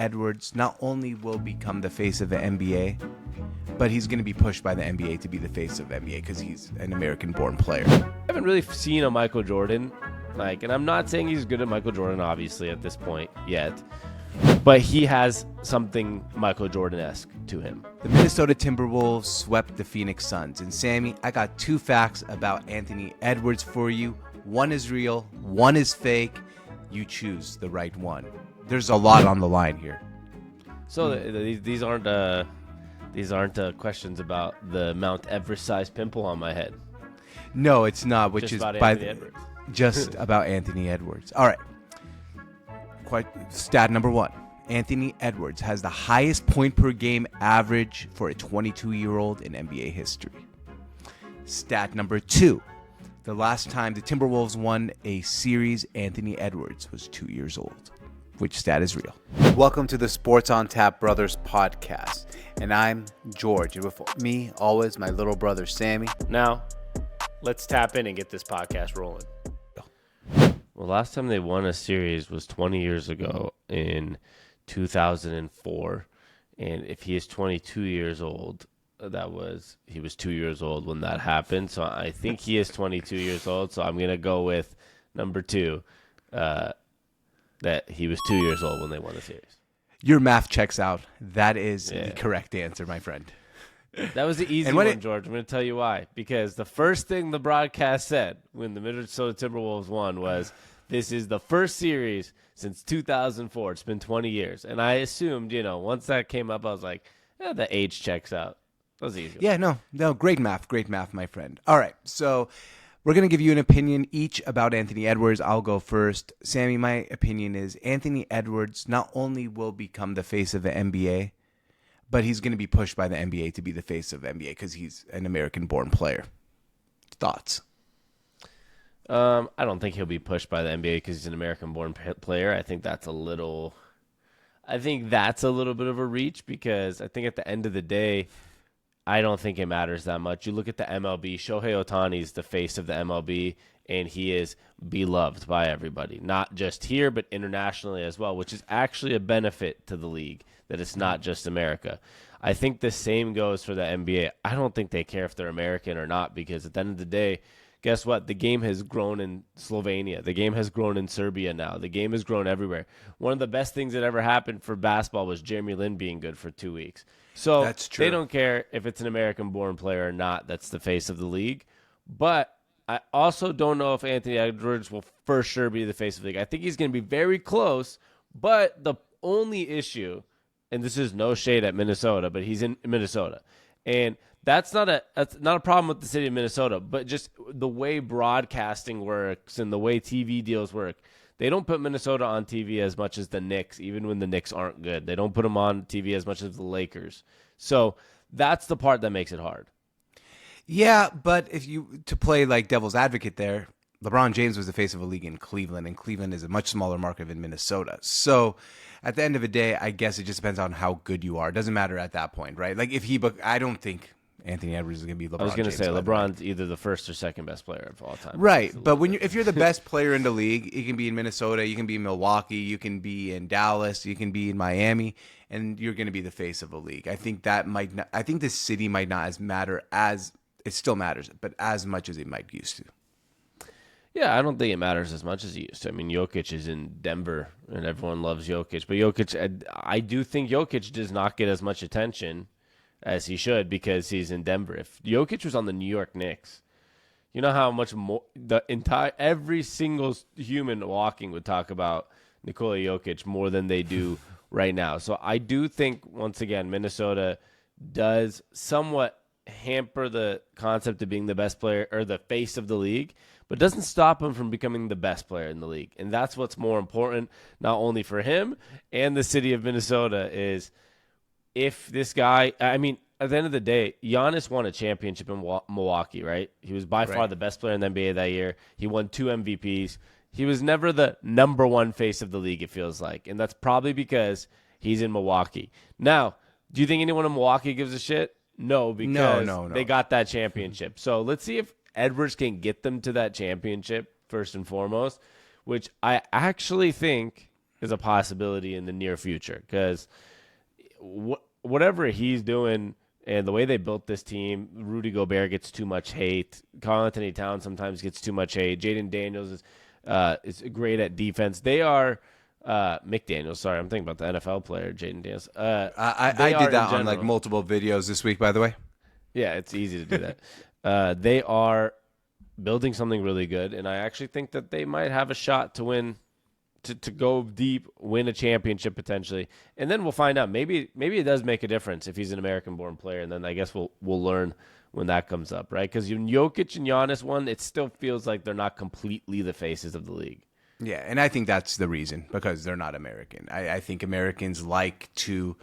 Edwards not only will become the face of the NBA, but he's going to be pushed by the NBA to be the face of the NBA because he's an American-born player. I haven't really seen a Michael Jordan, and I'm not saying he's good at Michael Jordan, obviously, at this point yet, but he has something Michael Jordan-esque to him. The Minnesota Timberwolves swept the Phoenix Suns. And Sammy, I got 2 facts about Anthony Edwards for you. One is real, one is fake. You choose the right one. There's a lot on the line here. So these aren't questions about the Mount Everest-sized pimple on my head. No, it's not, which Just is about by Anthony Edwards. just about Anthony Edwards. All right. Stat number 1. Anthony Edwards has the highest point per game average for a 22-year-old in NBA history. Stat number 2. The last time the Timberwolves won a series, Anthony Edwards was 2 years old. Which stat is real? Welcome to the Sports on Tap Brothers podcast. And I'm George. And with me, always, my little brother, Sammy. Now, let's tap in and get this podcast rolling. Well, last time they won a series was 20 years ago in 2004. And if he is 22 years old, he was 2 years old when that happened. So I think he is 22 years old. So I'm going to go with number 2, that he was 2 years old when they won the series. Your math checks out. That is the correct answer, my friend. That was the easy one, George. I'm going to tell you why. Because the first thing the broadcast said when the Minnesota Timberwolves won was, this is the first series since 2004. It's been 20 years. And I assumed, once that came up, I was like, the age checks out. That was easy. Yeah, no, great math, my friend. All right, so we're going to give you an opinion each about Anthony Edwards. I'll go first. Sammy, my opinion is Anthony Edwards not only will become the face of the NBA, but he's going to be pushed by the NBA to be the face of the NBA because he's an American-born player. Thoughts? I don't think he'll be pushed by the NBA because he's an American-born player. I think that's a little bit of a reach because I think at the end of the day, I don't think it matters that much. You look at the MLB, Shohei Ohtani is the face of the MLB, and he is beloved by everybody, not just here, but internationally as well, which is actually a benefit to the league, that it's not just America. I think the same goes for the NBA. I don't think they care if they're American or not, because at the end of the day, guess what? The game has grown in Slovenia. The game has grown in Serbia now. The game has grown everywhere. One of the best things that ever happened for basketball was Jeremy Lin being good for 2 weeks. So that's true. They don't care if it's an American-born player or not. That's the face of the league. But I also don't know if Anthony Edwards will for sure be the face of the league. I think he's going to be very close, but the only issue, and this is no shade at Minnesota, but he's in Minnesota, and that's not a problem with the city of Minnesota, but just the way broadcasting works and the way TV deals work. They don't put Minnesota on TV as much as the Knicks, even when the Knicks aren't good. They don't put them on TV as much as the Lakers. So that's the part that makes it hard. Yeah, but to play like devil's advocate there, LeBron James was the face of a league in Cleveland, and Cleveland is a much smaller market than Minnesota. So at the end of the day, I guess it just depends on how good you are. It doesn't matter at that point, right? Like I don't think Anthony Edwards is going to be LeBron. I was going to James say LeBron's either the first or second best player of all time. Right, but if you're the best player in the league, you can be in Minnesota, you can be in Milwaukee, you can be in Dallas, you can be in Miami, and you're going to be the face of a league. I think that might not. I think the city might not matter as it still matters, but as much as it might used to. Yeah, I don't think it matters as much as it used to. I mean, Jokic is in Denver, and everyone loves Jokic, but Jokic, I do think Jokic does not get as much attention as he should because he's in Denver. If Jokic was on the New York Knicks, you know how much more every single human walking would talk about Nikola Jokic more than they do right now. So I do think, once again, Minnesota does somewhat hamper the concept of being the best player or the face of the league, but doesn't stop him from becoming the best player in the league. And that's what's more important, not only for him and the city of Minnesota, is if this guy, I mean, at the end of the day, Giannis won a championship in Milwaukee, right? He was by far the best player in the NBA that year. He won 2 MVPs. He was never the number one face of the league, it feels like. And that's probably because he's in Milwaukee. Now, do you think anyone in Milwaukee gives a shit? No, because they got that championship. So let's see if Edwards can get them to that championship, first and foremost, which I actually think is a possibility in the near future because whatever he's doing and the way they built this team, Rudy Gobert gets too much hate. Karl-Anthony Towns sometimes gets too much hate. Jaden Daniels is great at defense. They are McDaniels. Sorry, I'm thinking about the NFL player, Jaden Daniels. I did that on like multiple videos this week, by the way. Yeah, it's easy to do that. They are building something really good, and I actually think that they might have a shot to win, to go deep, win a championship potentially, and then we'll find out. Maybe it does make a difference if he's an American-born player, and then I guess we'll learn when that comes up, right? Because when Jokic and Giannis won, it still feels like they're not completely the faces of the league. Yeah, and I think that's the reason, because they're not American. I think Americans like to,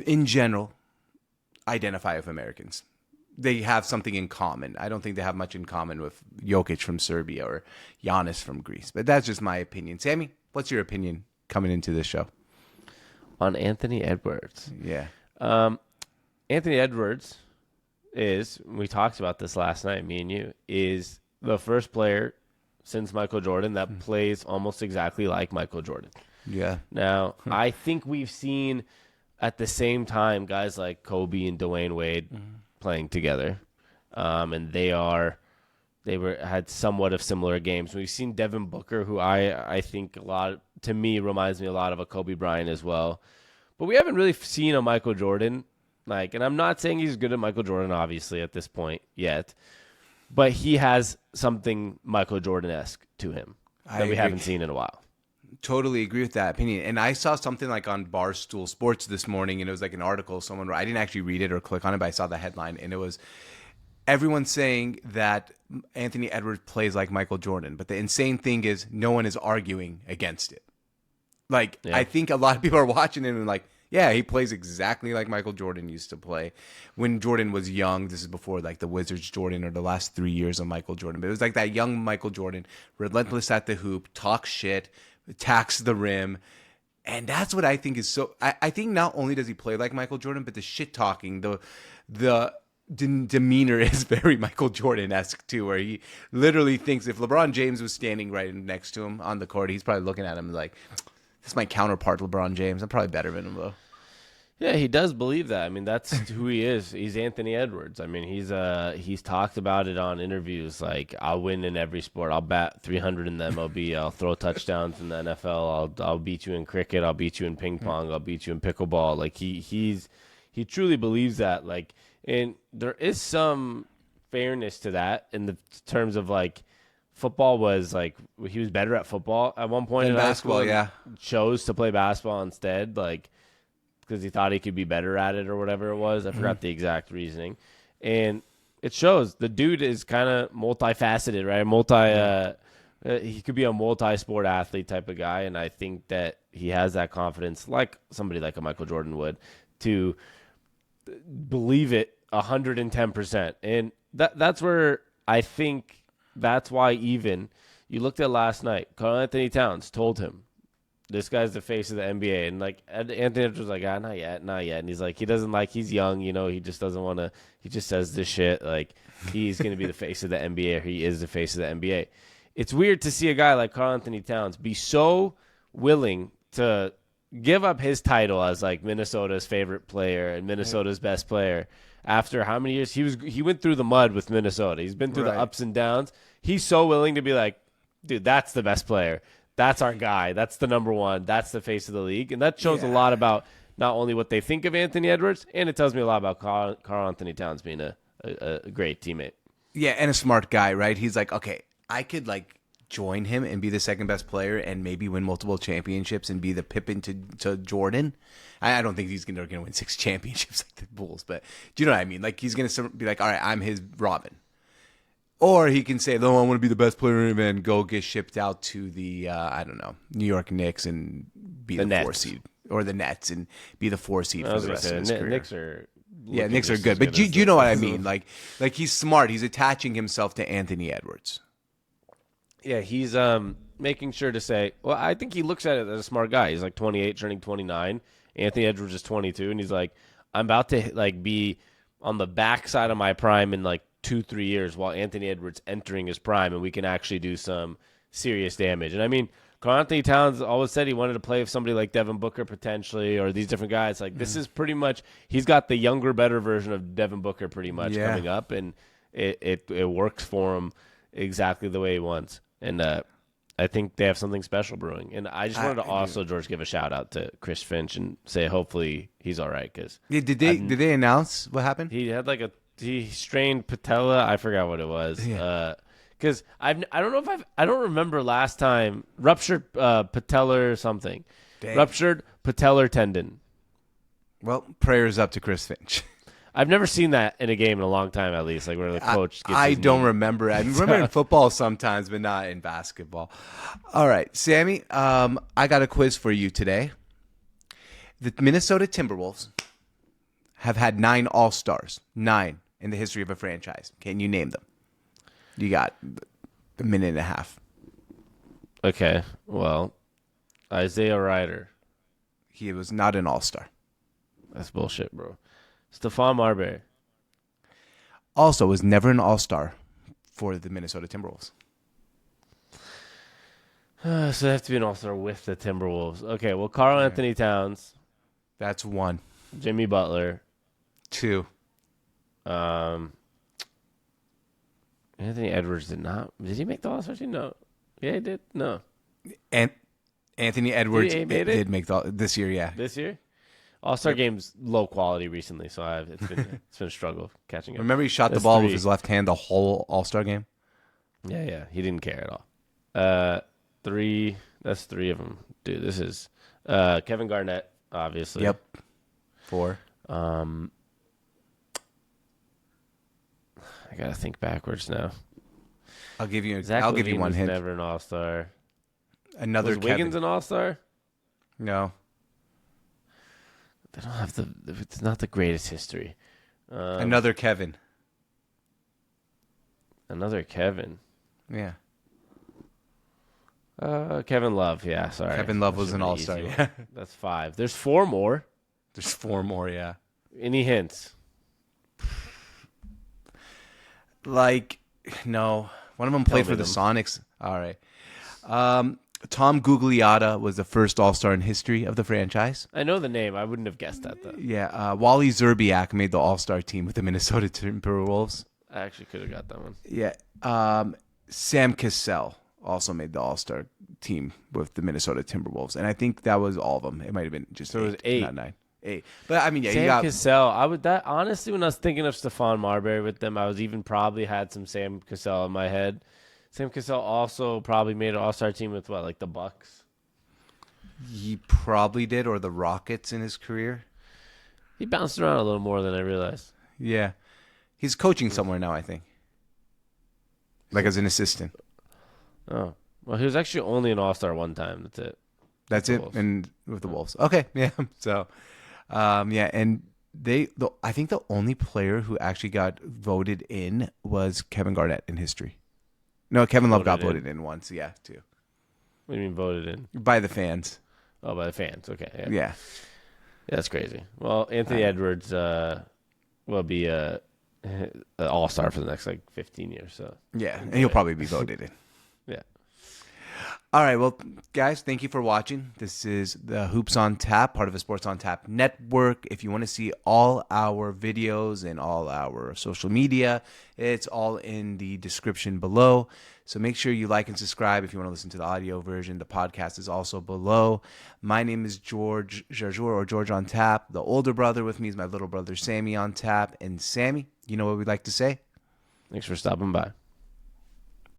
in general, identify with Americans. They have something in common. I don't think they have much in common with Jokic from Serbia or Giannis from Greece. But that's just my opinion. Sammy, what's your opinion coming into this show? On Anthony Edwards. Yeah. Anthony Edwards is, we talked about this last night, me and you, is the first player since Michael Jordan that plays almost exactly like Michael Jordan. Yeah. Now, I think we've seen at the same time guys like Kobe and Dwayne Wade playing together, and they had somewhat of similar games. We've seen Devin Booker, who I think to me reminds me a lot of a Kobe Bryant as well, but we haven't really seen a Michael Jordan and I'm not saying he's good at Michael Jordan obviously at this point yet, but he has something Michael Jordan-esque to him that we haven't seen in a while. Totally agree with that opinion. And I saw something like on Barstool Sports this morning, and it was like an article someone wrote. I didn't actually read it or click on it, but I saw the headline, and it was everyone saying that Anthony Edwards plays like Michael Jordan. But the insane thing is no one is arguing against it. I think a lot of people are watching it and like, yeah, he plays exactly like Michael Jordan used to play when Jordan was young. This is before like the Wizards Jordan or the last 3 years of Michael Jordan. But it was like that young Michael Jordan, relentless at the hoop, talk shit, attacks the rim. And that's what I think is so. I think not only does he play like Michael Jordan, but the shit talking, the demeanor is very Michael Jordan-esque too, where he literally thinks if LeBron James was standing right next to him on the court, he's probably looking at him like, this is my counterpart, LeBron James. I'm probably better than him, though. Yeah, he does believe that. I mean, that's who he is. He's Anthony Edwards. I mean, he's talked about it on interviews. Like, I'll win in every sport. I'll bat 300 in the MLB. I'll throw touchdowns in the NFL. I'll beat you in cricket. I'll beat you in ping pong. I'll beat you in pickleball. Like, he truly believes that. Like, and there is some fairness to that in the terms of like, football was like he was better at football at one point in basketball. Yeah, chose to play basketball instead, like because he thought he could be better at it or whatever it was. I forgot the exact reasoning, and it shows the dude is kind of multifaceted, right? He could be a multi-sport athlete type of guy, and I think that he has that confidence, like somebody like a Michael Jordan would, to believe it 110%, and that's where I think. That's why even you looked at last night, Karl-Anthony Towns told him, this guy's the face of the NBA. And like Anthony was like, not yet. And he's like, he's young, he just doesn't want to, he just says this shit. Like he's going to be the face of the NBA, or he is the face of the NBA. It's weird to see a guy like Karl-Anthony Towns be so willing to give up his title as like Minnesota's favorite player and Minnesota's best player. After how many years he went through the mud with Minnesota. He's been through the ups and downs. He's so willing to be like, dude, that's the best player. That's our guy. That's the number one. That's the face of the league. And that shows a lot about not only what they think of Anthony Edwards, and it tells me a lot about Karl-Anthony Towns being a great teammate. Yeah, and a smart guy, right? He's like, okay, I could like join him and be the second best player and maybe win multiple championships and be the Pippen to Jordan. I don't think he's going to win 6 championships like the Bulls, but do you know what I mean? Like he's going to be like, all right, I'm his Robin. Or he can say, no, I want to be the best player and go get shipped out to the, New York Knicks and be the 4 seed. Or the Nets and be the 4 seed for the rest of his career. Knicks are Knicks are good. But do you know what I mean? Like he's smart. He's attaching himself to Anthony Edwards. Yeah, he's making sure to say, well, I think he looks at it as a smart guy. He's like 28, turning 29. Anthony Edwards is 22, and he's like, I'm about to like be on the backside of my prime in like 2-3 years while Anthony Edwards entering his prime, and we can actually do some serious damage. And I mean, Karl Anthony Towns always said he wanted to play with somebody like Devin Booker potentially, or these different guys. Like this is pretty much he's got the younger, better version of Devin Booker pretty much coming up, and it works for him exactly the way he wants. And I think they have something special brewing. And I just wanted to also, George, give a shout out to Chris Finch and say hopefully he's all right because did they announce what happened? he had he strained patella. I forgot what it was. Yeah. Because I don't remember last time ruptured patellar or something. Dang. Ruptured patellar tendon. Well, prayers up to Chris Finch. I've never seen that in a game in a long time, at least. Like where the coach gets I his don't knee. remember. I remember in football sometimes, but not in basketball. All right, Sammy, I got a quiz for you today. The Minnesota Timberwolves have had 9 All-Stars, 9 in the history of a franchise. Can you name them? You got a minute and a half. Okay, well, Isaiah Ryder. He was not an All-Star. That's bullshit, bro. Stephon Marbury. Also was never an All-Star for the Minnesota Timberwolves. So they have to be an All-Star with the Timberwolves. Okay, well, Karl Anthony Towns, That's 1. Jimmy Butler, 2. Anthony Edwards did not. Did he make the All-Star team? No. Yeah, he did. No. And Anthony Edwards He made it? did make this year, yeah. This year? All-Star game's low quality recently, so it's been a struggle catching up. Remember he shot the That's ball 3. with his left hand the whole All-Star game? Yeah, he didn't care at all. 3. That's 3 of them. Dude, this is Kevin Garnett, obviously. Yep. 4. I gotta think backwards now. I'll give you Zach I'll give you Levine one was hint. Never an All-Star. Another Was Wiggins Kevin. an All-Star? No. They don't have it's not the greatest history. Another Kevin. Another Kevin. Yeah. Kevin Love. Yeah, sorry. Kevin Love was That's an an All-Star. easy one. Yeah. That's 5. There's 4 more. There's 4 more, yeah. Any hints? Like, no. One of them played me for the them. Sonics. All right. Tom Gugliotta was the first All-Star in history of the franchise. I know the name. I wouldn't have guessed that, though. Yeah. Wally Zerbiak made the All-Star team with the Minnesota Timberwolves. I actually could have got that one. Yeah. Sam Cassell also made the All-Star team with the Minnesota Timberwolves. And I think that was all of them. It might have been just So it was 8. not 9. 8. But, I mean, yeah, you Sam got... Cassell. Honestly, when I was thinking of Stephon Marbury with them, I was even probably had some Sam Cassell in my head. Sam Cassell also probably made an All-Star team with what, like the Bucks? He probably did, or the Rockets in his career. He bounced around a little more than I realized. Yeah. He's coaching somewhere now, I think. Like as an assistant. Oh, well, he was actually only an All-Star one time. That's it. That's the it. Wolves. And with the Wolves. Okay. Yeah. So, yeah. And I think the only player who actually got voted in was Kevin Garnett in history. No, Kevin Love got voted in once. Yeah, too. What do you mean voted in? By the fans. Oh, by the fans. Okay. Yeah. Yeah. That's crazy. Well, Anthony Edwards will be an All-Star for the next 15 years. So Yeah. And he'll probably be voted in. yeah. All right, well, guys, thank you for watching. This is the Hoops on Tap, part of the Sports on Tap network. If you want to see all our videos and all our social media, it's all in the description below. So make sure you like and subscribe if you want to listen to the audio version. The podcast is also below. My name is George Jarjour, or George on Tap. The older brother with me is my little brother, Sammy on Tap. And Sammy, you know what we'd like to say? Thanks for stopping by.